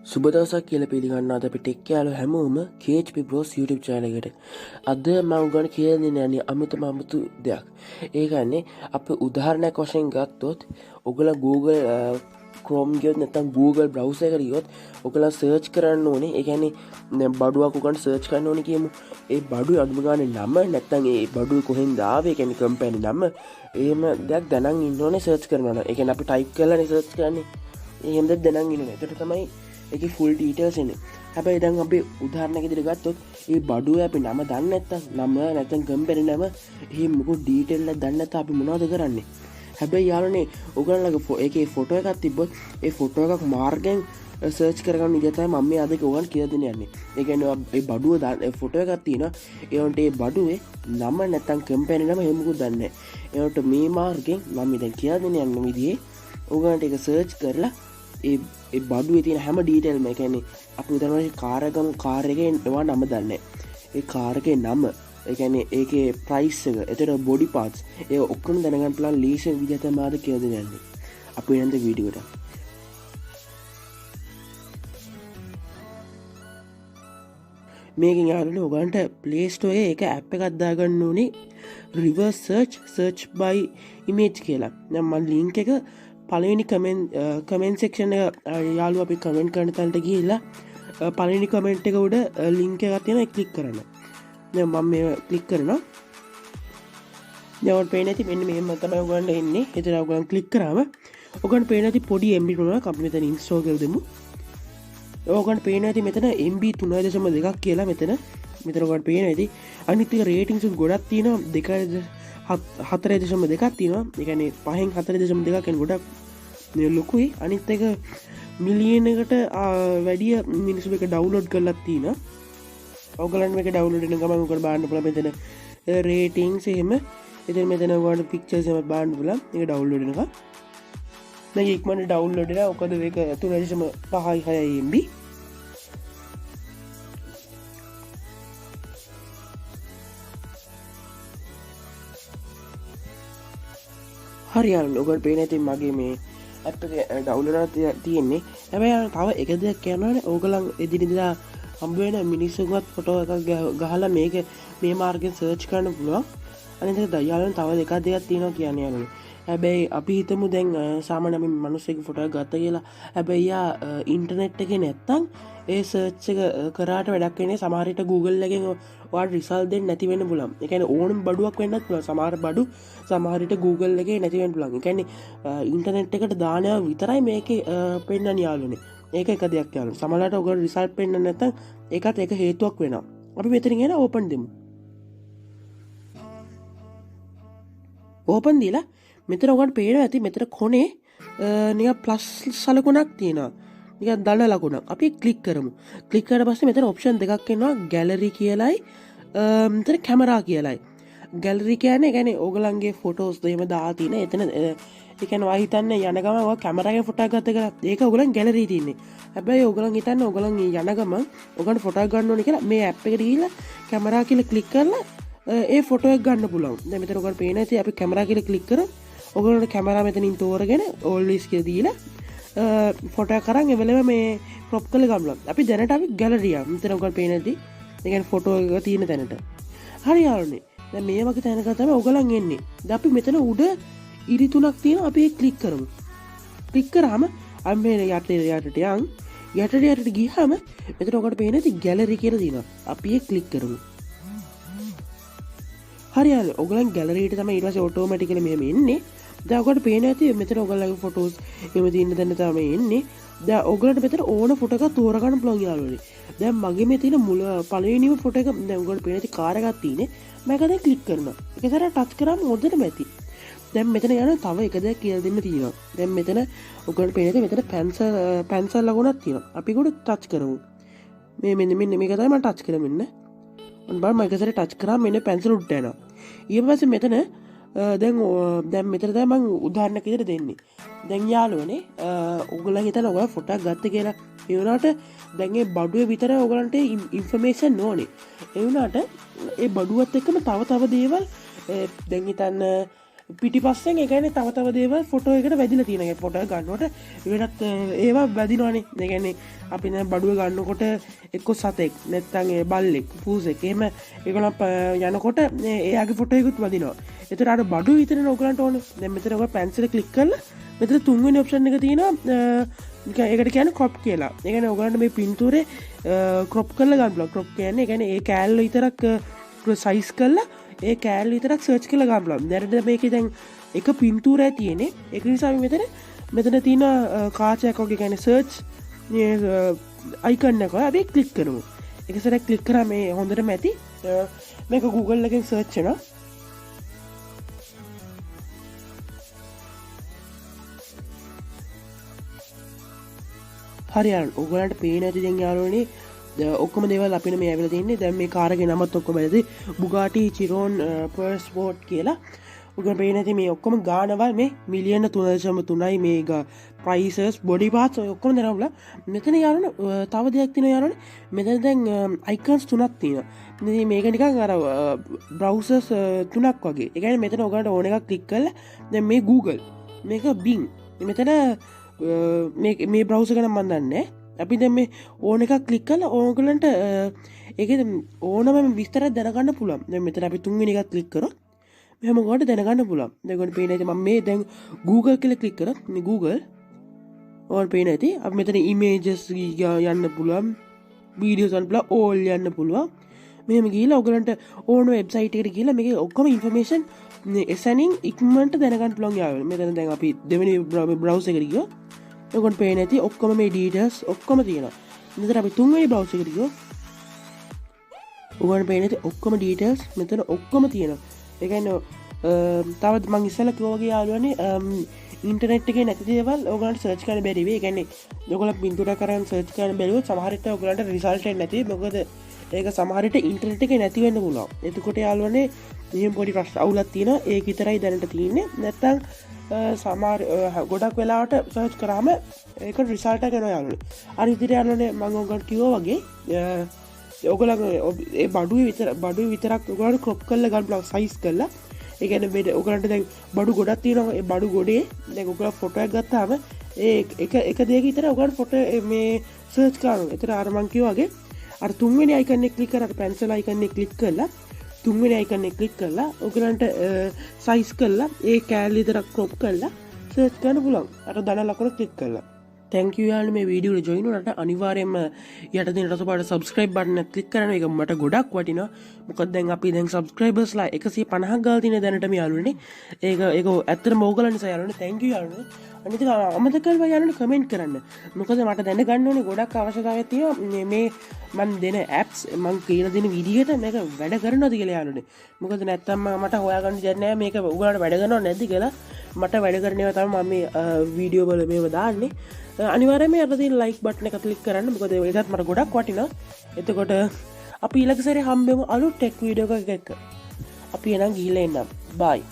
සුබ දවසක් කියලා පිළිගන්නවා අපි ටෙක් යාළුවෝ හැමෝම KHP Bros YouTube channel එකට. අද මම උගන්න කියලා දෙන්නේ අමුතු දෙයක්. ඒ කියන්නේ අපි උදාහරණයක් වශයෙන් ගත්තොත් ඔයගොල්ලෝ Google Chrome ගියොත් නැත්නම් Google browser එකට ගියොත් ඔයගොල්ලෝ search කරන්න ඕනේ. ඒ කියන්නේ බඩුවක් උගන්න search කරන්න ඕනේ කියමු. ඒ බඩුවේ අඳුම ගන්න නම නැත්නම් ඒ බඩුවේ කොහෙන්ද ආවේ ඒ කියන්නේ company නම එහෙම දෙයක් දැනන් ඉන්න ඕනේ search කරනවා. ඒ කියන්නේ අපි type කරලානේ search කරන්නේ. එහෙම දෙයක් දැනන් ඉන්න ඕනේ. ඒකට තමයි එක ෆුල් ඩීටේල්ස් එන්නේ. හැබැයි දැන් අපි උදාහරණයක් විදිහට ගත්තොත් මේ බඩුවේ අපි නම දන්නේ නැත්තම් නම නැත්නම් කම්පැනි නම එහෙම මොකෝ ඩීටේල් එක දන්නේ නැත්නම් අපි මොනවද කරන්නේ? හැබැයි යාළුවනේ ඔයගොල්ලන්ගේ ඒකේ ෆොටෝ එකක් තිබ්බොත් ඒ ෆොටෝ එකක් මාර්ගෙන් සර්ච් කරගන්න විදිහ තමයි මම මේ අද ඔයගොල්ලන් කියලා දෙන්න යන්නේ. ඒ කියන්නේ ඒ බඩුව ෆොටෝ එකක් තියෙනවා. ඒ වන්ට ඒ බඩුවේ නම නැත්නම් කම්පැනි නම එහෙම මොකෝ දන්නේ නැහැ. ඒකට මේ මාර්ගෙන් මම දැන් කියලා දෙන්න යන විදිහේ ඔයගොල්ලන්ට ඒක සර්ච් කරලා ඒ බඩුවේ තියෙන හැම ඩීටේල්ම ඒ කියන්නේ අපි උදාහරණයක් කාර් එකේ ඒවා නම දන්නේ. ඒ කාර් එකේ නම ඒ කියන්නේ ඒකේ ප්‍රයිස් එක, එතන බොඩි පාර්ට්ස් ඒ ඔක්කොම දැනගන්න පුළුවන් ලීසන් විදිහ තමයි අද කියලා දෙන්නේ. අපි යන්න වීඩියෝට. මේකෙන් යාළුවනේ ඔයගන්ට Play Store එකේ එක ඇප් එකක් දාගන්න ඕනේ reverse search by image කියලා. දැන් මම link එක පළවෙනි කමෙන්ට් සෙක්ෂන් එක යාළුවෝ අපි කමෙන්ට් කරන තැනට ගිහිල්ලා පළවෙනි කමෙන්ට් එක උඩ ලින්ක් එකක් තියෙනවා ඒක ක්ලික් කරන්න. දැන් මම මේක ක්ලික් කරනවා. දැන් ඔයාලට පේන්නේ නැති මෙන්න මෙහෙම තමයි ඔයගොල්ලන්ට එන්නේ. ඒතර ඔයගොල්ලන් ක්ලික් කරාම ඔයගොල්ලන්ට පේන්නේ නැති පොඩි MB තුනක් අපි මෙතන ඉන්ස්ටෝල් කරලා දෙමු. ඔයගොල්ලන්ට පේන්නේ නැති මෙතන MB 3.2ක් කියලා මෙතන ඔයගොල්ලන්ට පේන්නේ නැති අනිත් එක රේටින්ග්ස් ගොඩක් තියෙනවා 4.2ක් තියෙනවා. ඒ කියන්නේ 5න් 4.2 කියන්නේ ගොඩක් ලොකුයි. අනිත් එක මිලියන් එකට වැඩිය මිනිස්සු මේක ඩවුන්ලෝඩ් කරලා තියෙනවා. ඔයගලන් මේක ඩවුන්ලෝඩ් වෙන ගමන් ඔයගොල්ලෝ බලන්න පුළුවන් මෙතන රේටින්ග්ස් එහෙම. ඉතින් මෙතන ඔයගොල්ලෝ පික්චර්ස් එහෙම බලන්න පුළුවන්. මේක ඩවුන්ලෝඩ් වෙනකම්. මේක ඉක්මනට ඩවුන්ලෝඩ් වෙලා ඔකද මේක 3.6 MB. හරි යාළුවෝ ඔයගොල්ලෝ පේන්නේ නැති මගේ මේ ඇප් එක ඩවුන්ලෝඩ් කරලා තියෙන්නේ. හැබැයි තව එක දෙයක් කියනවානේ ඕගොල්ලන් එදිනෙදා හම්බ වෙන මිනිස්සුන්වත් ෆොටෝ එකක් ගහලා මේක මේ මාර්ගෙන් සර්ච් කරන්න පුළුවන්. අනිත් එක යාළුවෝ තව දෙකක් තියෙනවා කියන්නේ යාළුවෝ. හැබැයි අපි හිතමු දැන් සාමාන්‍ය අපි මිනිස්සෙක් ෆොටෝ එකක් ගත්තා කියලා. හැබැයි යා ඉන්ටර්නෙට් එකේ නැත්තම් ඒ සර්ච් එක කරාට වැඩක් වෙන්නේ සමහර විට Google එකෙන් ඔයාලට රිසල්ට් දෙන්න නැති වෙන්න පුළුවන්. ඒ කියන්නේ ඕනම බඩුවක් වෙන්නත් පුළුවන්. සමහර බඩු සමහර විට Google එකේ නැති වෙන්න පුළුවන්. ඒ කියන්නේ ඉන්ටර්නෙට් එකට දානවා විතරයි මේකේ පෙන්වන්න යාළුවනේ. ඒක එක දෙයක් යාළුවෝ. සමහරවිට ඔයගොල්ලෝ රිසල්ට් පෙන්වන්න නැත්නම් ඒකත් එක හේතුවක් වෙනවා. අපි මෙතනින් එන ඕපන් දෙමු. ඕපන් දීලා මෙතන ඔයගොල්ලන්ට පේනවා ඇති මෙතන කොනේ නිකන් ප්ලස් සලකුණක් තියෙනවා. නිකන් දන ලකුණක්. අපි ක්ලික් කරමු. ක්ලික් කරලා පස්සේ මෙතන ඔප්ෂන් දෙකක් එනවා. ගැලරි කියලායි මෙතන කැමරා කියලායි. ගැලරි කියන්නේ ඕගලන්ගේ ෆොටෝස් එහෙම දාලා තියෙන. එතන ඒ කියන්නේ ඔයා හිතන්නේ යන ගමන් ඔයා කැමරාවෙන් ෆොටෝ එකක් ගත්ත කියලා. ඒක ඕගලන් ගැලරි තියෙන්නේ. හැබැයි ඕගලන් හිතන්නේ ඕගලන් යන ගමන් ඕගලන්ට ෆොටෝ එකක් ගන්න ඕනේ කියලා මේ ඇප් එකට ගිහිල්ලා කැමරා කියලා ක්ලික් කරලා ඒ ෆොටෝ එක ගන්න පුළුවන්. දැන් මෙතන ඔයගොල්ලෝ පේන ඇති අපි කැමරා කියලා ක්ලික් කරා. ඔයගොල්ලන්ට කැමරා මෙතනින් තෝරගෙන always කියලා දීලා ෆොටෝ එක අරන් එවෙලම මේ crop කරලා ගන්නවා. අපි දැනට අපි ගැලරි ආ. මෙතන ඔයගොල්ලෝ පේන ඇති. ඒ කියන්නේ ෆොටෝ එක තියෙන තැනට. හරි යාළුවනේ. දැන් මේ වගේ තැනක තමයි ඔයගොල්ලන් එන්නේ. දැන් අපි මෙතන උඩ ඉරි තුනක් තියෙනවා. අපි ඒක ක්ලික් කරමු. ක්ලික් කරාම අපි මේ යටට ගියාම මෙතන ඔයගොල්ලෝ පේන ඇති ගැලරි කියලා තියෙනවා. අපි ඒක ක්ලික් කරමු. හරි යාළුවෝ ඔයගොල්ලන් ගැලරියට තමයි ඊට පස්සේ ඔටෝමැටිකලි මෙහෙම එන්නේ. දැන් ඔයගොල්ලන්ට පේනවා ඇති මෙතන ඔයගොල්ලන්ගේ ෆොටෝස් එහෙම තියෙන තැන තමයි එන්නේ. දැන් ඔයගොල්ලන්ට මෙතන ඕන ෆොටෝ එකක් තෝරගන්න පුළුවන් යාළුවනේ. දැන් මගේ මේ තියෙන පළවෙනිම ෆොටෝ එක දැන් ඔයගොල්ලන්ට පේන ඇති කාර් එකක් තියෙන්නේ. මම ඒක දැන් ක්ලික් කරනවා. ඒක සැරයක් ටච් කරාම හොඳටම ඇති. දැන් මෙතන යන තව එක දෙයක් කියලා දෙන්න තියෙනවා. දැන් මෙතන ඔයගොල්ලන්ට පේන ඇති මෙතන පැන්සල් ලකුණක් තියෙනවා. අපි ඒකට ටච් කරමු. මෙන්න මේක තමයි මම ටච් කරලා මෙන්න. ඔන්න බලන්න මම එක සැරේ ටච් කරාම මෙන්න පැන්සල් උඩට යනවා. ඊට පස්සේ මෙතන දැන් මෙතන තමයි මම උදාහරණයක් විදිහට දෙන්නේ. දැන් යාළුවනේ ඔයගොල්ලන් හිතන ඔයගොල්ලෝ ෆොටෝ එකක් ගත්ත කියලා. ඒ වුණාට දැන් ඒ බඩුවේ විතර ඔයගොල්ලන්ට ඉන්ෆර්මේෂන් ඕනේ. ඒ වුණාට ඒ බඩුවත් එක්කම තව දේවල් දැන් හිතන්න පිටිපස්සෙන් ඒ කියන්නේ තව තව දේවල් ෆොටෝ එකට වැදිලා තියෙනවා. ඒ ෆොටෝ ගන්නකොට වෙනත් ඒවා වැදිනවනේ. ඒ කියන්නේ අපි දැන් බඩුව ගන්නකොට එක්ක සතෙක් නැත්නම් ඒ බල්ලෙක් පූසෙක් එහෙම ඒගොල්ලෝ යනකොට එයාගේ ෆොටෝ එකකුත් වදිනවා. ඒතර අර බඩුව විතරනේ ඔයගලන්ට ඕනේ. දැන් මෙතන ඔයගොල්ලෝ පැන්සල් ක්ලික් කරලා මෙතන තුන්වෙනි ඔප්ෂන් එක තියෙනවා ඒකට කියන්නේ ක්‍රොප් කියලා. ඒ කියන්නේ ඔයගලන්ට මේ පින්තූරේ ක්‍රොප් කරලා ගන්න පුළුවන්. ක්‍රොප් කියන්නේ ඒ කියන්නේ ඒ කෑල්ල විතරක් සයිස් කරලා ඒ කෑල්ල විතරක් සර්ච් කරලා ගන්න පුළුවන්. දැනට මේකේ දැන් එක පින්තූරය තියෙන්නේ. ඒක නිසා අපි මෙතන තියෙන කාචයක් වගේ කියන්නේ සර්ච් අයිකන් එක අපි ක්ලික් කරමු. ඒක සරක් ක්ලික් කරාම මේ හොඳටම ඇති. මේක Google එකෙන් සර්ච් කරනවා. හරි යාළුවෝ ඔයගලන්ට පේන ඇති දැන් යාළුවනේ ඔක්කොම දේවල් අපිට මේ ඇවිල්ලා තින්නේ. දැන් මේ කාර් එකේ නමත් ඔක්කොම ඇති Bugatti Chiron Sport කියලා. ඔයගලන්ට පේන ඇති මේ ඔක්කොම ගානවල් මේ මිලියන 3.3යි මේ prices body parts ඔය ඔක්කොම දෙනවා. මෙතන යාළුවනේ තව දෙයක් තියෙනවා යාළුවනේ. මෙතන දැන් icons තුනක් තියෙනවා. ඉතින් මේක නිකන් අර browsers තුනක් වගේ. ඒ කියන්නේ මෙතන ඔයගලන්ට ඕන එකක් ක්ලික් කරලා දැන් මේ Google මේක Bing මෙතන මේ බ්‍රවුස ගැන මන් දන්නේ. අපි දැන් මේ ඕන එකක් ක්ලික් කරලා ඕගලන්ට ඒකේ ඕනම විස්තරයක් දැනගන්න පුළුවන්. දැන් මෙතන අපි තුන්වෙනි එකක් ක්ලික් කරොත් මෙහෙම ඔයාලට දැනගන්න පුළුවන්. දැන් ඔයාලට පේන ඇති මම මේ දැන් Google කියලා ක්ලික් කරොත් මේ Google ඔයාලට පේන ඇති අපි මෙතන images යන්න පුළුවන්, videos යන්න පුළුවන්, all යන්න පුළුවන්. මෙහෙම ගිහිල්ලා ඔයගලන්ට ඕන වෙබ්සයිට් එකට ගිහිල්ලා මේකේ ඔක්කොම ඉන්ෆර්මේෂන් එසැනින් ඉක්මනට දැනගන්න පුළුවන් යාළුවනේ. මෙතන දැන් අපි දෙවෙනි බ්‍රවුසර් එකට ගියොත් ඔයගොල්ලන්ට පේන ඇති ඔක්කොම මේ ඩීටේල්ස් ඔක්කොම තියෙනවා. මෙතන අපි තුන්වෙනි බ්‍රවුසර් එකට ගියොත් ඔයගොල්ලන්ට පේන ඇති ඔක්කොම ඩීටේල්ස් මෙතන ඔක්කොම තියෙනවා. ඒ කියන්නේ තවත් මම ඉස්සෙල්ලා කිව්වා වගේ යාළුවනේ ඉන්ටර්නෙට් එකේ නැති දේවල් ඔයගොල්ලන්ට සර්ච් කරන්න බැරි වෙයි. ඒ කියන්නේ ඔයගොල්ලෝ පින්තූර කරන් සර්ච් කරන්න බැලුවොත් සමහර විට ඔයගොල්ලන්ට රිසල්ට් එන්නේ නැති. මොකද ඒක සමහර විට ඉන්ටර්නෙට් එකේ නැති වෙන්න පුළුවන්. එතකොට යාළුවනේ මෙහෙම පොඩි ප්‍රශ්න අවුලක් තියෙනවා. ඒක විතරයි දැනට තියෙන්නේ. නැත්තම් සමහර ගොඩක් වෙලාවට සර්ච් කරාම ඒක රිසල්ට් එක එනවා යාළුවනේ. අර විදිහට යාළුවනේ මම ඔයගොල්ලන්ට කිව්වා වගේ ඔයගොල්ලෝ ඒ බඩුවේ විතරක් ඔයගොල්ලෝ ක්‍රොප් කරලා ගන්න පුළුවන් සයිස් කරලා. ඒ කියන්නේ මේ ඔයගොල්ලන්ට දැන් බඩු ගොඩක් තියෙනවා. ඒ බඩු ගොඩේ දැන් ඔයගොල්ලෝ ෆොටෝ එකක් ගත්තාම ඒ එක දෙයක විතර ඔයගොල්ලෝ ෆොටෝ මේ සර්ච් කරනවා. ඒතර අර මම කිව්වා වගේ අර තුන්වෙනි අයිකන් එක ක්ලික් කරලා පැන්සල් අයිකන් එක ක්ලික් කරලා තුන්වෙනි අයිකන් එක ක්ලික් කරලා ඔයගලන්ට සයිස් කරලා ඒ කෑල්ල විතරක් ක්‍රොප් කරලා සර්ච් කරන්න පුළුවන්. අර ධන ලකුණ ක්ලික් කරලා. thank you යාළුවනේ මේ වීඩියෝ එක join වුණාට අනිවාර්යයෙන්ම යට තියෙන රසපාට subscribe button එක ක්ලික් කරන්න. ඒක මට ගොඩක් වටිනවා. මොකද දැන් අපි දැන් subscribers ලා 150ක් ගාලා තියෙන දැනට මේ යාළුවනේ. ඒක ඇත්තටම ඕගලන් නිසා යාළුවනේ thank you යාළුවනේ. අනිත් එක අමතක කරලා යාළුවනේ කමෙන්ට් කරන්න. මොකද මට දැනගන්න ඕනේ ගොඩක් අවශ්‍යතාවයක් තියෙනවා මේ මම දෙන apps මම කියලා දෙන විදිහට මේක වැඩ කරනවද කියලා යාළුවනේ. මොකද නැත්තම් මට හොයාගන්න දෙයක් නැහැ මේක උගලට වැඩ කරනවද නැද්ද කියලා. මට වැඩ කරන ඒවා තමයි මම මේ වීඩියෝ වල මේව දාන්නේ. අනිවාර්යයෙන්ම යට තියෙන like button එක ක්ලික් කරන්න. මොකද ඒකත් මට ගොඩක් වටිනවා. එතකොට අපි ඊළඟ සැරේ හම්බෙමු අලුත් tech වීඩියෝ එකක් එක්ක. අපි එනම් ගිහිල්ලා එන්නම්. bye.